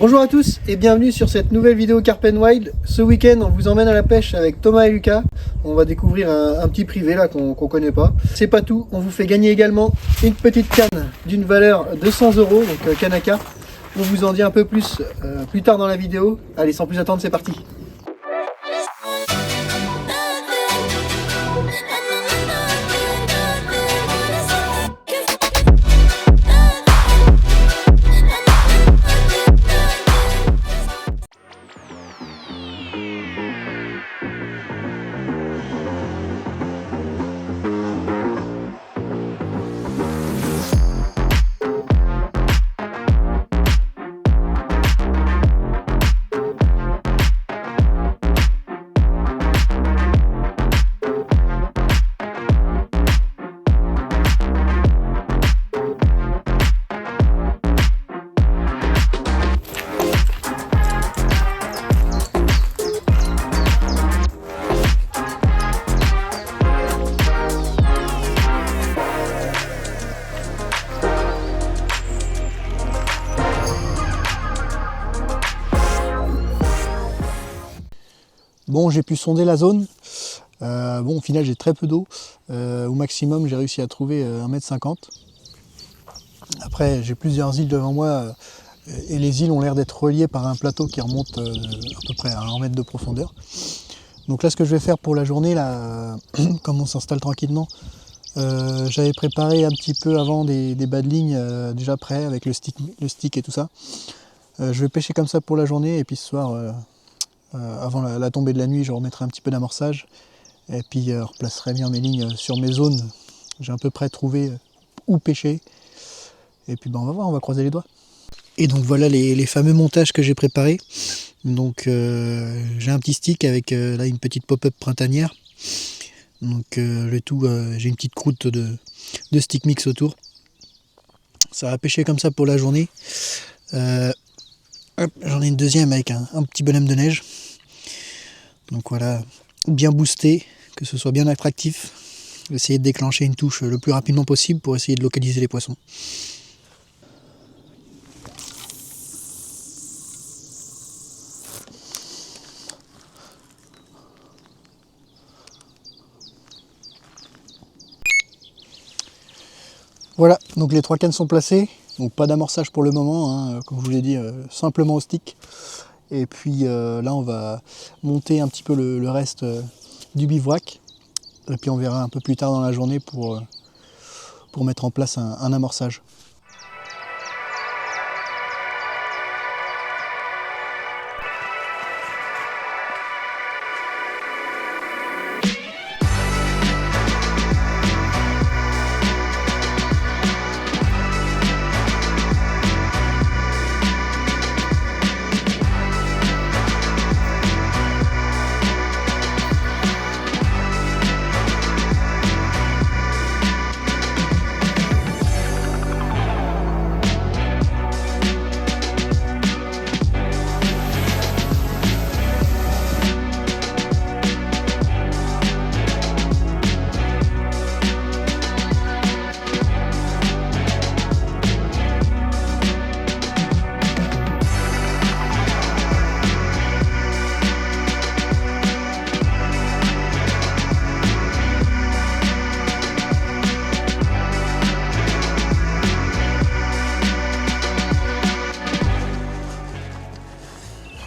Bonjour à tous et bienvenue sur cette nouvelle vidéo Carp & Wild. Ce week-end, on vous emmène à la pêche avec Thomas et Lucas. On va découvrir un petit privé là qu'on connaît pas. C'est pas tout, on vous fait gagner également une petite canne d'une valeur de 100 €, donc canne à carpe. On vous en dit un peu plus plus tard dans la vidéo. Allez, sans plus attendre, c'est parti. Bon, j'ai pu sonder la zone. Bon, au final, j'ai très peu d'eau. Au maximum, j'ai réussi à trouver 1,50 m. Après, j'ai plusieurs îles devant moi et les îles ont l'air d'être reliées par un plateau qui remonte à peu près à 1 mètre de profondeur. Donc là, ce que je vais faire pour la journée, là, comme on s'installe tranquillement, j'avais préparé un petit peu avant des bas de ligne déjà prêts avec le stick et tout ça. Je vais pêcher comme ça pour la journée et puis ce soir, avant la tombée de la nuit, je remettrai un petit peu d'amorçage et puis replacerai bien mes lignes sur mes zones. J'ai à peu près trouvé où pêcher et puis ben, on va voir, on va croiser les doigts. Et donc voilà les fameux montages que j'ai préparés. Donc j'ai un petit stick avec là une petite pop-up printanière. Donc le tout, j'ai une petite croûte de stick mix autour. Ça va pêcher comme ça pour la journée. J'en ai une deuxième avec un petit bonhomme de neige. Donc voilà, bien boosté, que ce soit bien attractif. Essayer de déclencher une touche le plus rapidement possible pour essayer de localiser les poissons. Voilà, donc les 3 cannes sont placées. Donc pas d'amorçage pour le moment, hein, comme je vous l'ai dit, simplement au stick. Et puis là on va monter un petit peu le reste du bivouac. Et puis on verra un peu plus tard dans la journée pour mettre en place un amorçage.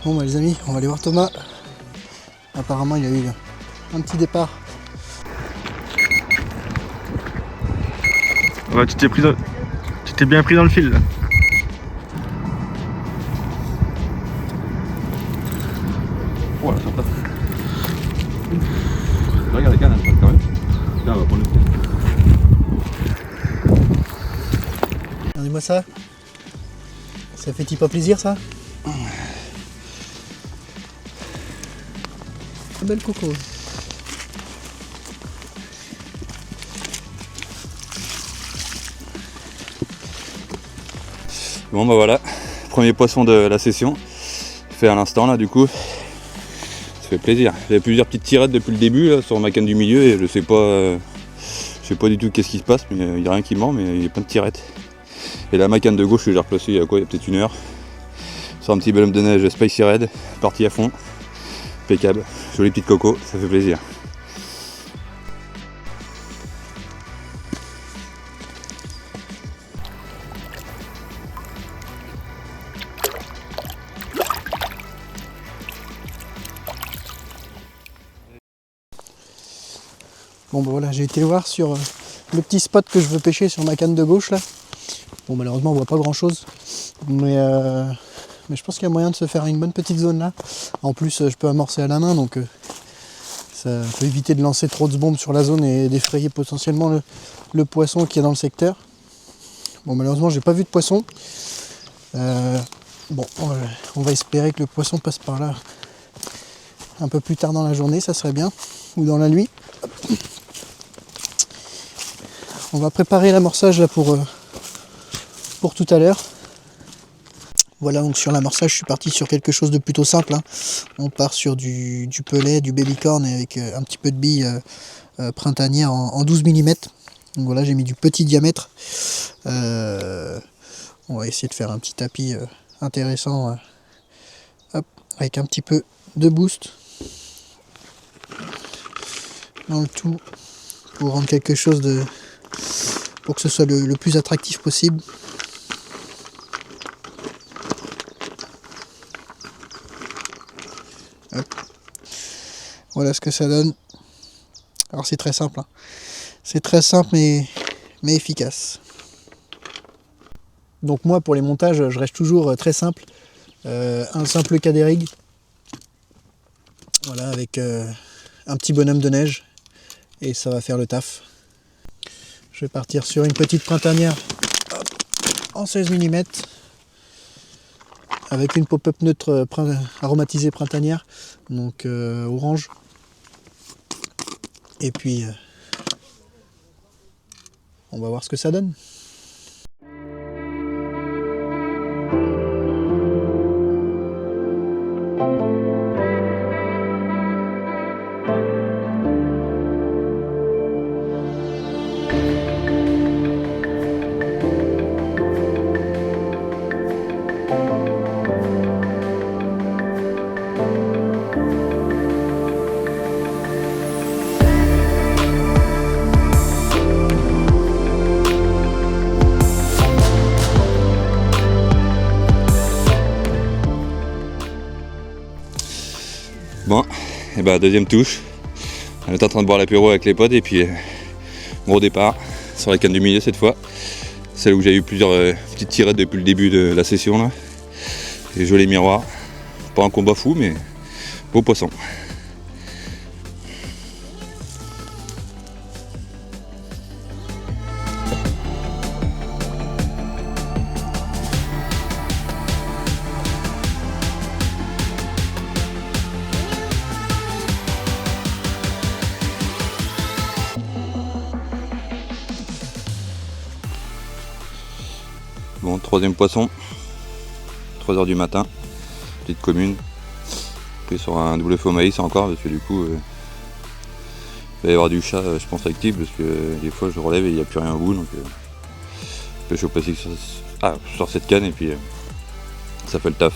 Bon bah les amis, on va aller voir Thomas. Apparemment il y a eu un petit départ. Ouais, tu t'es bien pris dans le fil là. Voilà, ça passe. Regarde les cannes, elles passent quand même. Là, on va prendre le coup. Regardez-moi ça. Ça fait-il pas plaisir ça? Belle coco. Bon bah voilà, premier poisson de la session. Fait à l'instant là du coup. Ça fait plaisir. J'avais plusieurs petites tirettes depuis le début là, sur ma canne du milieu et je sais pas du tout qu'est-ce qui se passe, mais il n'y a rien qui ment, mais il y a plein de tirettes. Et là ma canne de gauche que j'ai replacée il y a quoi, il y a peut-être 1 heure. sur un petit bonhomme de neige Spicy Red, parti à fond, impeccable, joli petite coco, ça fait plaisir. Bon bah voilà, j'ai été voir sur le petit spot que je veux pêcher sur ma canne de gauche là. Bon malheureusement on voit pas grand chose, mais je pense qu'il y a moyen de se faire une bonne petite zone là. En plus je peux amorcer à la main, donc ça peut éviter de lancer trop de bombes sur la zone et d'effrayer potentiellement le poisson qui est dans le secteur. Bon malheureusement j'ai pas vu de poisson. Bon on va espérer que le poisson passe par là un peu plus tard dans la journée, ça serait bien, ou dans la nuit. On va préparer l'amorçage là pour tout à l'heure. Voilà, donc sur l'amorçage je suis parti sur quelque chose de plutôt simple, hein. On part sur du pelet, du babycorn avec un petit peu de bille printanière en 12 mm. Donc voilà, j'ai mis du petit diamètre. On va essayer de faire un petit tapis intéressant, hop, avec un petit peu de boost dans le tout pour rendre quelque chose pour que ce soit le plus attractif possible. Hop. Voilà ce que ça donne. Alors c'est très simple, hein. C'est très simple mais efficace. Donc moi pour les montages je reste toujours très simple. Un simple cadet rig. Voilà, avec un petit bonhomme de neige et ça va faire le taf. Je vais partir sur une petite printanière en 16 mm avec une pop-up neutre aromatisée printanière, donc orange. Et puis on va voir ce que ça donne. Bon, et bah deuxième touche. On est en train de boire l'apéro avec les potes et puis gros départ sur la canne du milieu cette fois. Celle où j'ai eu plusieurs petites tirettes depuis le début de la session là. Et joli miroir. Pas un combat fou mais beau poisson. Bon, troisième poisson, 3 h du matin, petite commune, pris sur un double faux maïs encore, parce que du coup, il va y avoir du chat, je pense, actif, parce que des fois je relève et il n'y a plus rien au bout, donc pêche au plastique sur cette canne et puis ça fait le taf.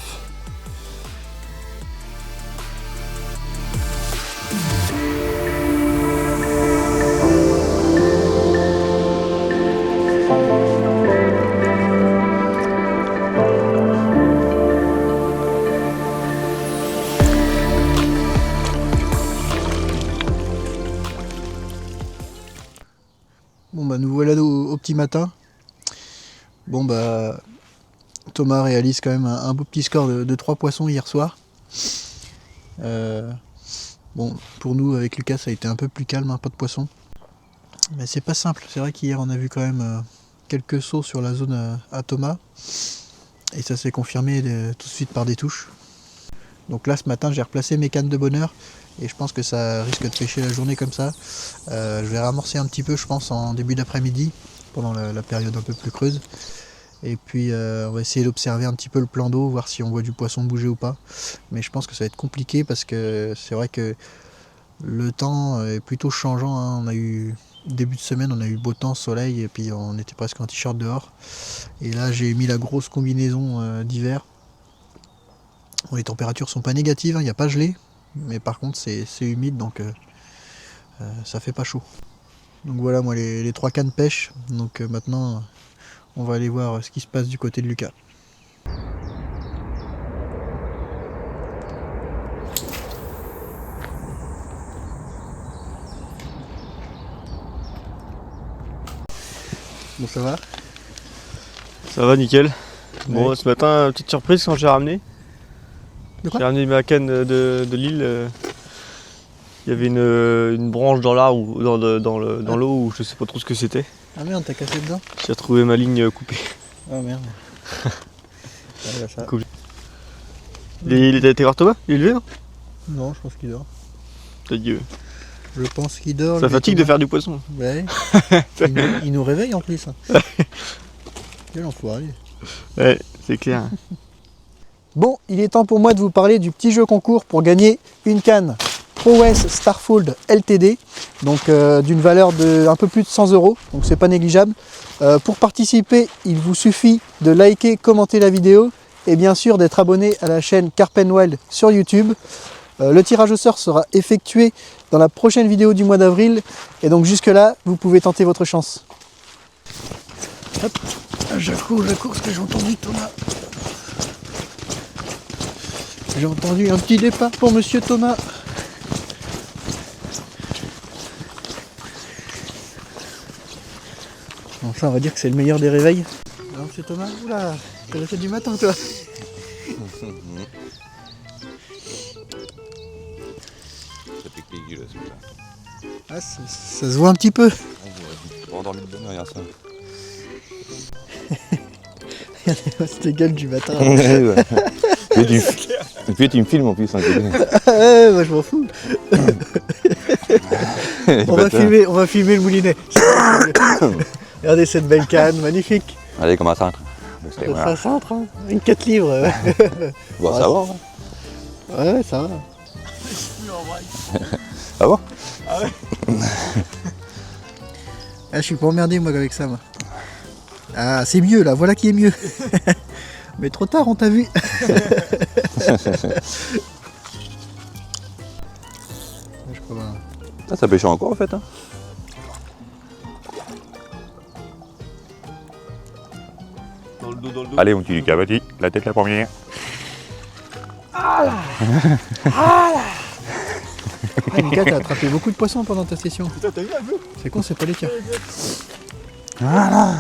Bon bah nous voilà au petit matin. Bon bah Thomas réalise quand même un beau petit score de 3 poissons hier soir. Bon pour nous avec Lucas ça a été un peu plus calme, hein, pas de poissons. Mais c'est pas simple, c'est vrai qu'hier on a vu quand même quelques sauts sur la zone à Thomas. Et ça s'est confirmé tout de suite par des touches. Donc là ce matin j'ai replacé mes cannes de bonheur. Et je pense que ça risque de pêcher la journée comme ça. Je vais ramorcer un petit peu je pense en début d'après-midi, pendant la période un peu plus creuse. Et puis on va essayer d'observer un petit peu le plan d'eau, voir si on voit du poisson bouger ou pas. Mais je pense que ça va être compliqué parce que c'est vrai que le temps est plutôt changeant, hein. On a eu début de semaine, on a eu beau temps, soleil, et puis on était presque en t-shirt dehors. Et là j'ai mis la grosse combinaison d'hiver. Bon, les températures sont pas négatives, il n'y a pas gelé, mais par contre c'est humide, donc ça fait pas chaud. Donc voilà moi les 3 cannes pêche. Donc maintenant on va aller voir ce qui se passe du côté de Lucas. Bon, ça va? Ça va, nickel. Bon, Ouais. ce matin, petite surprise quand j'ai ramené. De quoi? J'ai ramené ma canne de l'île. Il y avait une branche dans l'arbre ou dans l'eau où je sais pas trop ce que c'était. Ah merde, t'as cassé dedans? J'ai retrouvé ma ligne coupée. Ah merde. Ouais, là, ça. Cool. Il était été voir Thomas? Il est levé, non? Non, je pense qu'il dort. T'as dit, Je pense qu'il dort. ça lui, fatigue de Thomas. faire du poisson. Ouais. Il nous réveille en plus. Quel enfoiré. Ouais, c'est clair. Bon, il est temps pour moi de vous parler du petit jeu concours pour gagner une canne ProWest Starfold LTD, donc d'une valeur de un peu plus de 100 €, donc c'est pas négligeable. Pour participer, il vous suffit de liker, commenter la vidéo et bien sûr d'être abonné à la chaîne Carp & Wild sur YouTube. Le tirage au sort sera effectué dans la prochaine vidéo du mois d'avril et donc jusque là, vous pouvez tenter votre chance. Hop, je cours parce que j'ai entendu Thomas. J'ai entendu un petit départ pour Monsieur Thomas. Bon, ça on va dire que c'est le meilleur des réveils. Alors Monsieur Thomas, oula, t'as fait du matin toi. Ça pique les gueules, celui-là. Ah, ça se voit un petit peu. Pas endormi de bonne heure, regarde ça. C'était gueule du matin. Ouais, ouais. Et puis tu me filmes en plus. Hein, Ouais, moi je m'en fous. On va filmer le moulinet. Regardez cette belle canne, magnifique. Allez, comment ça? Ça centre, hein. Une 4 livres. Bon, ça va. Hein. Ouais, ça va. Ah bon? Ah, je suis pas emmerdé moi avec ça moi. Ah, c'est mieux là, voilà qui est mieux. Mais trop tard, on t'a vu. Je crois pas. Ah, ça pêche encore en fait. Hein. Dans le dos. Allez, mon petit Lucas, vas-y, la tête la première. Ah, Lucas, t'as attrapé beaucoup de poissons pendant ta session. Putain, t'as vu un peu? C'est con, c'est pas les tiens. Voilà.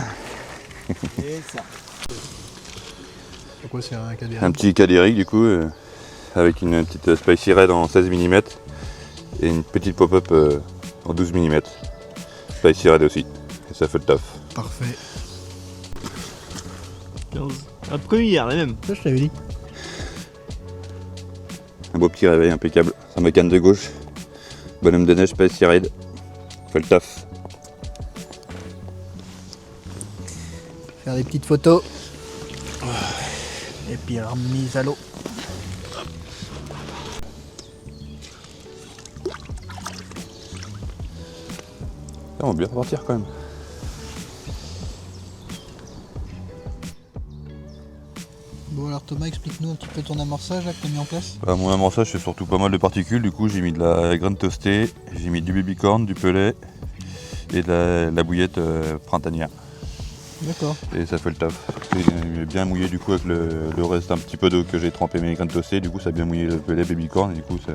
Pourquoi c'est un cadère? Un petit cadéric du coup, avec une petite Spicy Red en 16 mm et une petite pop-up en 12 mm. Spicy Red aussi, et ça fait le taf. Parfait. 15. Un peu comme hier, la même. Ça, je t'avais dit. Un beau petit réveil impeccable, sur ma canne de gauche. Bonhomme de neige Spicy Red, fait le taf. Faire des petites photos. Et puis remise à l'eau. On va bien repartir quand même. Bon alors Thomas, explique-nous un petit peu ton amorçage là, que tu as mis en place. Mon amorçage c'est surtout pas mal de particules, du coup j'ai mis de la graine toastée, j'ai mis du babycorn, du pelet et de la bouillette printanière. D'accord. Et ça fait le taf. C'est bien mouillé du coup avec le reste un petit peu d'eau que j'ai trempé mes graines toastées, du coup ça a bien mouillé le pelet babycorn et du coup ça.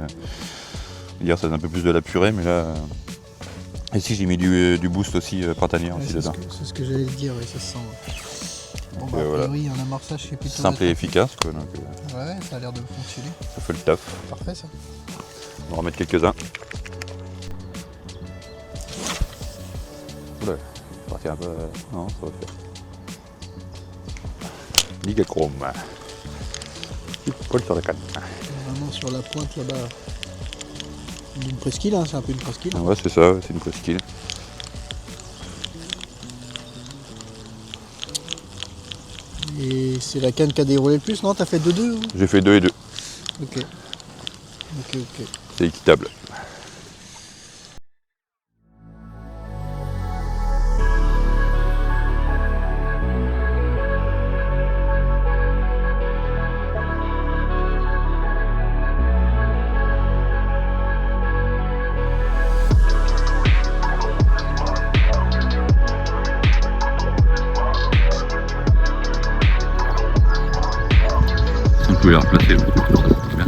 Hier ça donne un peu plus de la purée mais là. Ici j'ai mis du boost aussi printanière Ouais, aussi c'est dedans. ce que j'allais te dire, ouais, ça se sent. Bon bah, a voilà. priori, un amorçage c'est plutôt Simple et efficace quoi, donc Ouais, ça a l'air de fonctionner. ça fait le taf. Parfait ça. On va en remettre quelques-uns. Oula, partir un peu. Non, ça va faire. Ligachrome. Petit poil sur la canne. Vraiment sur la pointe là-bas. Une presqu'île, hein, c'est un peu une presqu'île. Ouais, c'est ça, c'est une presqu'île. Et c'est la canne qui a déroulé le plus, non? T'as fait 2-2 ou... J'ai fait 2 et 2. Ok. Ok. C'est équitable. pouvez les remplacer. Ça, c'est bien.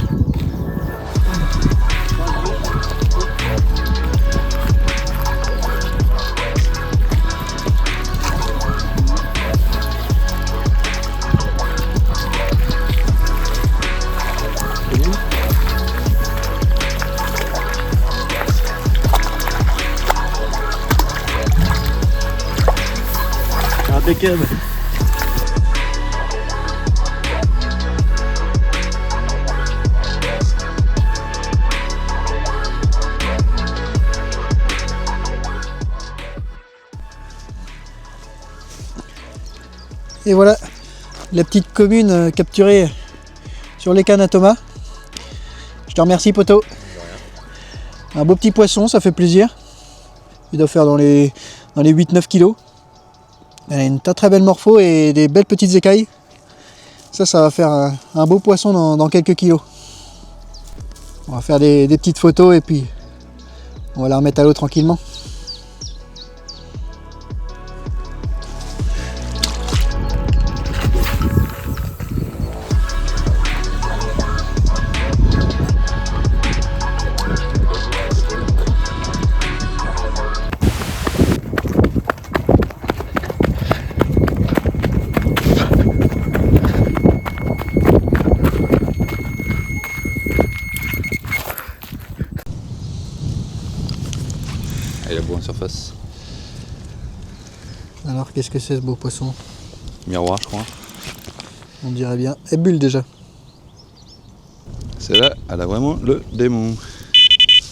Impeccable. Et voilà la petite commune capturée sur les cannes à Thomas. Je te remercie, poto. Un beau petit poisson, ça fait plaisir. Il doit faire dans les 8-9 kilos. Elle a une très belle morpho et des belles petites écailles. Ça va faire un beau poisson dans quelques kilos. On va faire des petites photos et puis on va la remettre à l'eau tranquillement. Il a beau en surface. Alors qu'est-ce que c'est ce beau poisson? Miroir, je crois. On dirait bien. Et bulle déjà. C'est là, elle a vraiment le démon.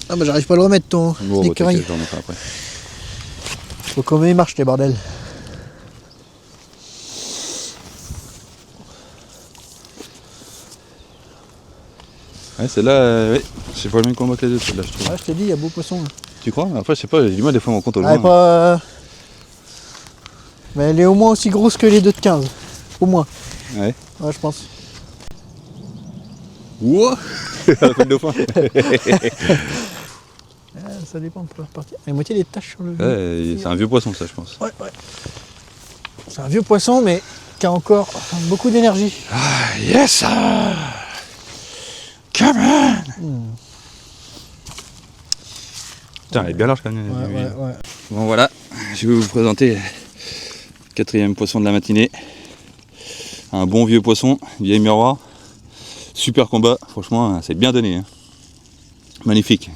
Ah bah j'arrive pas à le remettre ton Bon, écureuil. j'en ai pas après. Faut comment il marche les bordels. Ouais, celle-là, ouais. C'est pas le même combat que les deux, celle-là, je trouve. Ouais, je t'ai dit, il y a beau poisson. Là. Tu crois? Mais après, je sais pas, j'ai du mal des fois, on compte au Ah, loin. pas... Mais elle est au moins aussi grosse que les deux de 15. Au moins. Ouais. Ouais, je pense. Ouah. Elle a fait le dauphin. Ça dépend, on peut repartir. Il y a moitié des taches sur le... Ouais, c'est un vieux poisson, ça, je pense. Ouais. C'est un vieux poisson, mais qui a encore beaucoup d'énergie. Ah, yes! Come on! Putain, elle est bien large quand même. Ouais. Bon, voilà, je vais vous présenter le quatrième poisson de la matinée. Un bon vieux poisson, vieille miroir. Super combat, franchement, c'est bien donné. Hein. Magnifique.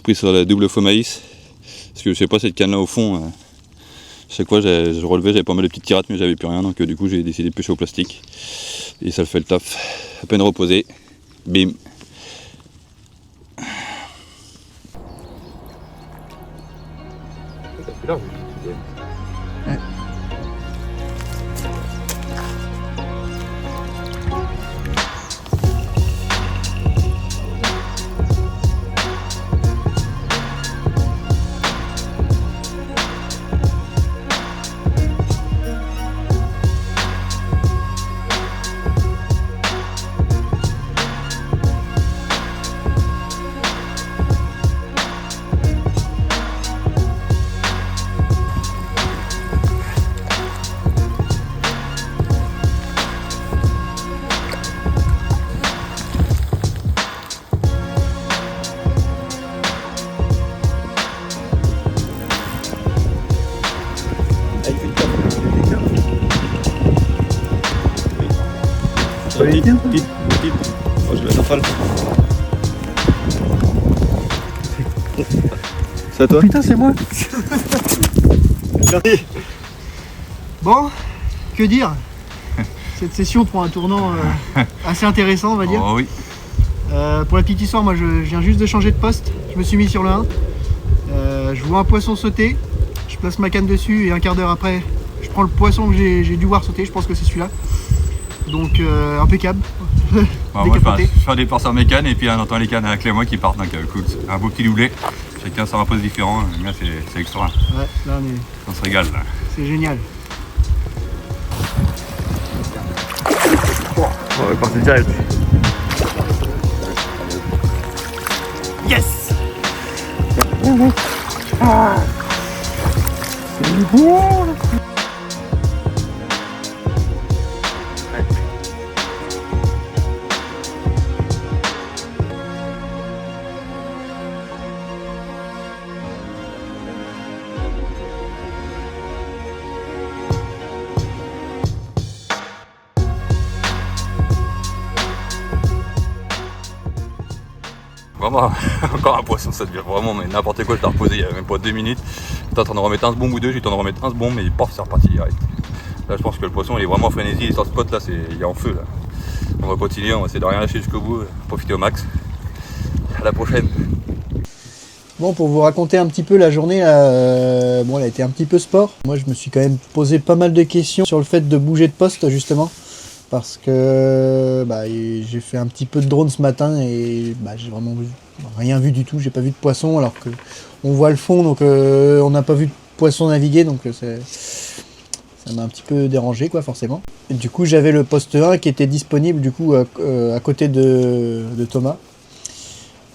Pris sur la double faux maïs. Parce que je sais pas, cette canne là au fond, chaque fois je relevais, j'avais pas mal de petites tirates, mais j'avais plus rien. Donc du coup, j'ai décidé de pêcher au plastique. Et ça le fait le taf. À peine reposé. Bim. Pip. Oh, je vais mettre en fall. C'est à toi? Putain, c'est moi. Merci. Bon, que dire? Cette session prend un tournant assez intéressant, on va dire. Oh oui. Pour la petite histoire, moi je viens juste de changer de poste. Je me suis mis sur le 1. Je vois un poisson sauter. Je place ma canne dessus et un quart d'heure après, je prends le poisson que j'ai dû voir sauter. Je pense que c'est celui-là. Donc impeccable. Bah, moi, je fais un départ sur mes cannes et puis on entend les cannes avec les moi qui partent. Donc cool, un beau petit doublé. Chacun sur un poste différent. Là, c'est extra. Ouais, là On se régale là. c'est génial. On va partir direct. Yes! C'est bon! Vraiment, encore un poisson, ça devient vraiment mais n'importe quoi. Je l'ai reposé il y a même pas 2 minutes. J'étais en train de remettre un sbomb ou deux, j'étais en train de remettre un sbomb, mais paf, c'est reparti direct. Là, je pense que le poisson il est vraiment en frénésie, il est sur le spot là, il est en feu là. On va continuer, on va essayer de rien lâcher jusqu'au bout, profiter au max. À la prochaine. Bon, pour vous raconter un petit peu la journée, bon, elle a été un petit peu sport. Moi, je me suis quand même posé pas mal de questions sur le fait de bouger de poste, justement. Parce que j'ai fait un petit peu de drone ce matin et j'ai vraiment rien vu du tout. J'ai pas vu de poisson alors que on voit le fond, donc on n'a pas vu de poisson naviguer, donc ça m'a un petit peu dérangé, quoi, forcément. Et du coup, j'avais le poste 1 qui était disponible du coup à côté de Thomas.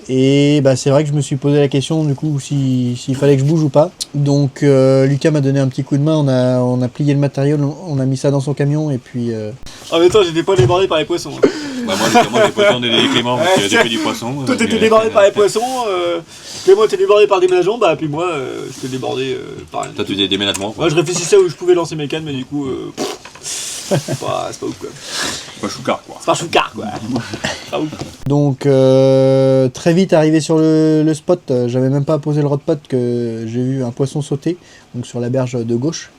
Et c'est vrai que je me suis posé la question du coup s'il fallait que je bouge ou pas. Donc Lucas m'a donné un petit coup de main, on a plié le matériel, on a mis ça dans son camion et puis... En même temps, j'étais pas débordé par les poissons. Moi j'ai pas le temps d'aider Clément parce qu'il a fait du poisson. Toi t'étais débordé par les poissons, Clément était débordé par le déménagement, puis moi j'étais débordé par rien. Toi tu faisais des déménagements. Moi je réfléchissais où je pouvais lancer mes cannes, mais du coup c'est pas ouf quoi. C'est pas choucard quoi. C'est pas choucard quoi. Pas ouf. Donc très vite arrivé sur le spot, j'avais même pas posé le rod pot que j'ai vu un poisson sauter, donc sur la berge de gauche.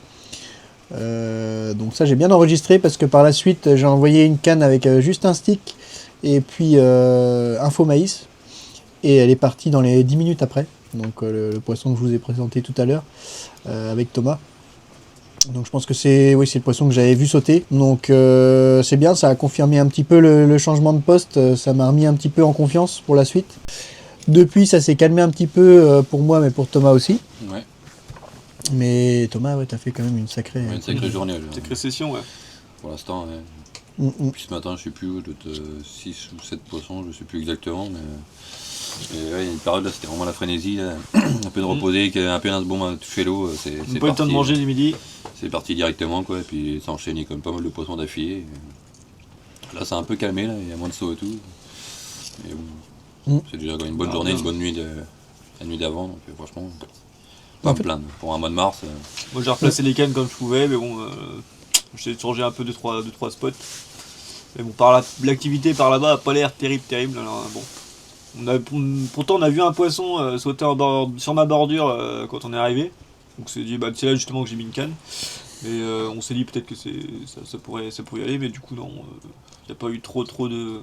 Donc ça j'ai bien enregistré parce que par la suite j'ai envoyé une canne avec juste un stick et puis un faux maïs et elle est partie dans les 10 minutes après, donc le poisson que je vous ai présenté tout à l'heure avec Thomas. Donc je pense que c'est le poisson que j'avais vu sauter, donc c'est bien, ça a confirmé un petit peu le changement de poste, ça m'a remis un petit peu en confiance pour la suite. Depuis ça s'est calmé un petit peu pour moi mais pour Thomas aussi. Ouais. Mais Thomas, ouais, t'as fait quand même une sacrée journée. Sacrée session, ouais. Pour l'instant, ouais. Puis ce matin, je sais plus, 6 ou 7 poissons, je sais plus exactement, mais ouais, il y a une période là, c'était vraiment la frénésie, là. Un peu de reposer, un peu d'un bon à toucher l'eau, c'est parti. Pas eu le temps de manger du midi. C'est parti directement, quoi, et puis ça enchaînait comme pas mal de poissons d'affilée. Là, c'est un peu calmé, là, il y a moins de sauts et tout. Mais bon, c'est déjà une bonne journée, une bonne nuit la nuit d'avant, donc franchement... Pas me plaindre. Pour un mois de mars. Moi j'ai replacé les cannes comme je pouvais, mais bon, j'ai changé un peu de trois spots. Mais bon, l'activité par là-bas a pas l'air terrible. Alors bon, pourtant on a vu un poisson sauter sur ma bordure quand on est arrivé. Donc c'est dit, c'est là justement que j'ai mis une canne. Mais on s'est dit peut-être que ça pourrait y aller, mais du coup non, il n'y a pas eu trop de,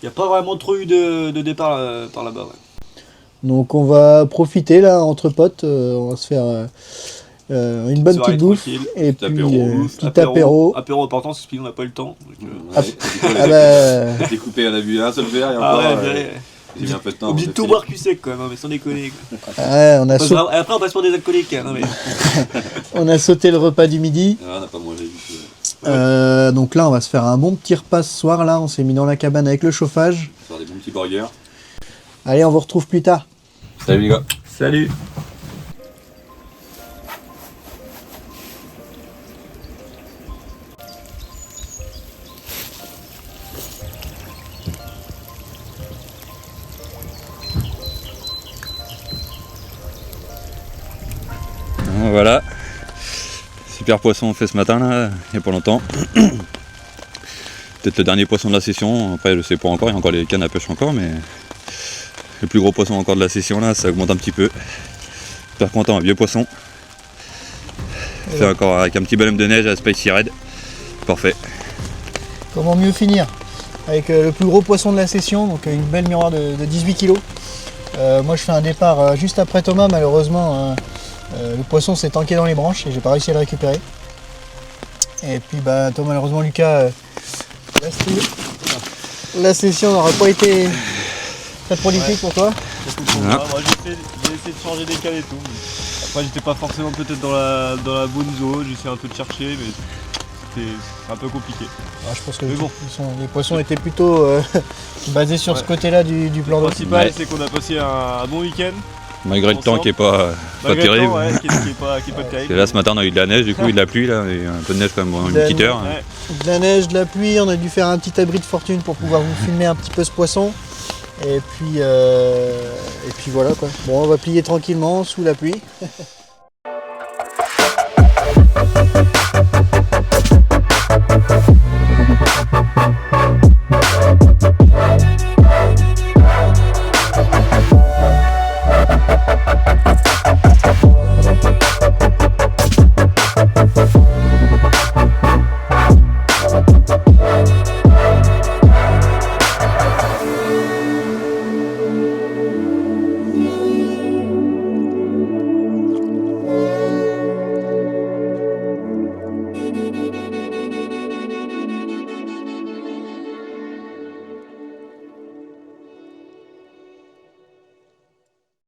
il n'y a pas vraiment trop eu de départ par là-bas. Ouais. Donc on va profiter là entre potes, on va se faire une bonne petite bouffe tranquille. Et puis petit apéro. Apéro important parce qu'on n'a pas eu le temps. J'ai coupé, on a vu un seul verre et encore. J'ai mis un peu de temps. Obligé de tout boire cul sec quand même, mais sans déconner. Ouais, après on passe pour des alcooliques. Hein, mais... on a sauté le repas du midi. On n'a pas mangé du tout. Donc là on va se faire un bon petit repas ce soir là, on s'est mis dans la cabane avec le chauffage. On va faire des bons petits burgers. Allez, on vous retrouve plus tard. Salut les gars. Salut. Voilà. Super poisson fait ce matin là, il n'y a pas longtemps. Peut-être le dernier poisson de la session, après je sais pas encore, il y a encore les cannes à pêche encore, mais le plus gros poisson encore de la session là, ça augmente un petit peu. Super content, un vieux poisson. Fait encore avec un petit bonhomme de neige à Spicy Red. Parfait. Comment mieux finir avec le plus gros poisson de la session, donc une belle miroir de 18 kg. Moi je fais un départ juste après Thomas, malheureusement le poisson s'est tanké dans les branches et j'ai pas réussi à le récupérer. Et puis toi malheureusement Lucas, la session n'aura pas été très prolifique pour toi. Moi j'ai essayé de changer des cannes et tout. Après j'étais pas forcément peut-être dans la bonne zone, j'ai essayé un peu de chercher mais c'était un peu compliqué. Je pense que les poissons étaient plutôt basés sur ce côté-là du plan d'eau. Le principal c'est qu'on a passé un bon week-end. Malgré le temps qui est pas terrible. Qui est pas terrible. Là ce matin on a eu de la neige, du coup il y a de la pluie là, et un peu de neige quand même, une petite heure. Ouais. De la neige, de la pluie, on a dû faire un petit abri de fortune pour pouvoir vous filmer un petit peu ce poisson. Et puis voilà quoi. Bon, on va plier tranquillement sous la pluie.